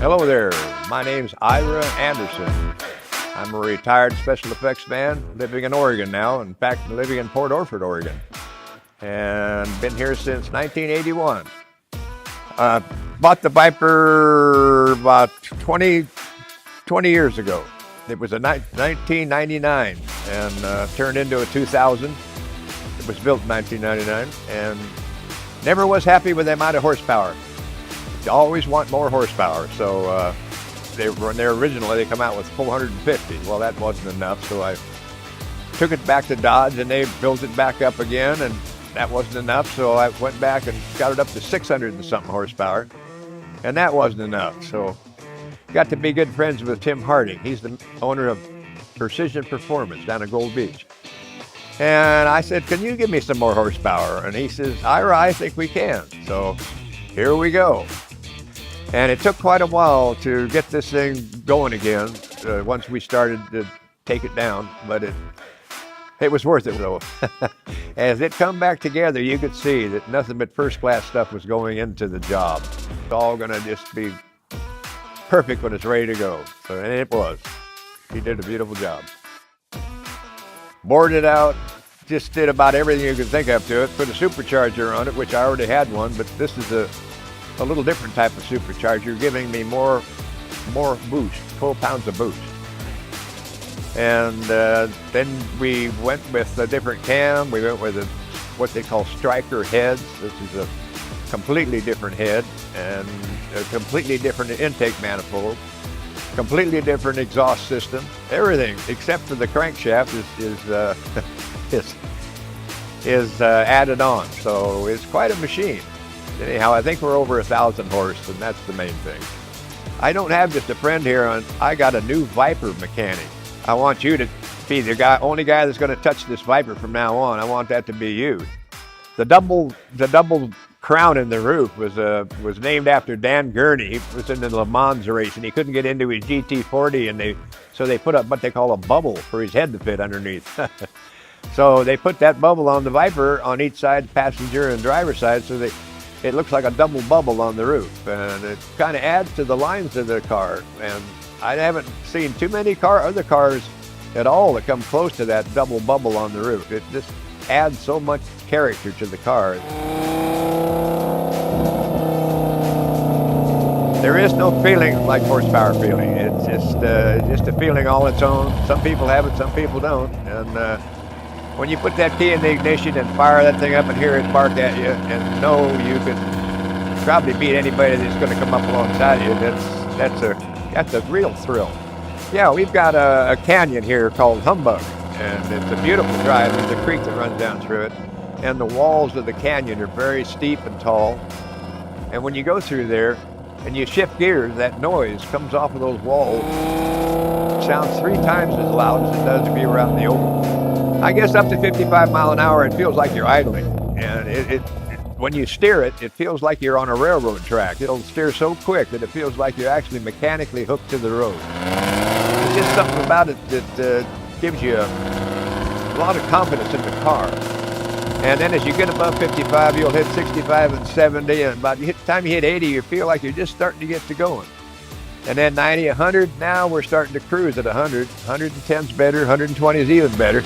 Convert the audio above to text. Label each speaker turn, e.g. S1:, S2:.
S1: Hello there, my name's Ira Anderson. I'm a retired special effects man living in Oregon now, in fact living in Port Orford, Oregon, and been here since 1981. Bought the Viper about 20 years ago. It was a 1999 and turned into a 2000. It was built in 1999 and never was happy with the amount of horsepower. You always want more horsepower, so when they originally come out with 450. Well, that wasn't enough, so I took it back to Dodge and they built it back up again, and that wasn't enough, so I went back and got it up to 600 and something horsepower, and that wasn't enough. So got to be good friends with Tim Harding. He's the owner of Precision Performance down in Gold Beach. And I said, can you give me some more horsepower? And he says, Ira, I think we can. So here we go. And it took quite a while to get this thing going again once we started to take it down, but it was worth it though. As it come back together, you could see that nothing but first-class stuff was going into the job. It's all gonna just be perfect when it's ready to go. So, and it was. He did a beautiful job. Bored it out, just did about everything you could think of to it. Put a supercharger on it, which I already had one, but this is a little different type of supercharger, giving me more boost, 12 pounds of boost. And then we went with a different cam. We went with what they call striker heads. This is a completely different head and a completely different intake manifold, completely different exhaust system. Everything except for the crankshaft is added on. So it's quite a machine. Anyhow, I think we're over 1,000 horse, and that's the main thing. I don't have just a friend here. I got a new Viper mechanic. I want you to be the only guy that's going to touch this Viper from now on. I want that to be you. The double crown in the roof was named after Dan Gurney. He was in the Le Mans race, and he couldn't get into his GT40, so they put up what they call a bubble for his head to fit underneath. So they put that bubble on the Viper on each side, passenger and driver side, so it looks like a double bubble on the roof, and it kind of adds to the lines of the car. And I haven't seen too many other cars at all that come close to that double bubble on the roof. It just adds so much character to the car. There is no feeling like horsepower feeling. It's just a feeling all its own. Some people have it, some people don't. And when you put that key in the ignition and fire that thing up and hear it bark at you and know you could probably beat anybody that's going to come up alongside you, that's a real thrill. Yeah, we've got a canyon here called Humbug, and it's a beautiful drive. There's a creek that runs down through it, and the walls of the canyon are very steep and tall. And when you go through there and you shift gears, that noise comes off of those walls. It sounds 3 times as loud as it does if you were out in the open. I guess up to 55 mile an hour, it feels like you're idling. And when you steer it, it feels like you're on a railroad track. It'll steer so quick that it feels like you're actually mechanically hooked to the road. There's just something about it that gives you a lot of confidence in the car. And then as you get above 55, you'll hit 65 and 70, and by the time you hit 80, you feel like you're just starting to get to going. And then 90, 100, now we're starting to cruise at 100. 110's better, 120 is even better.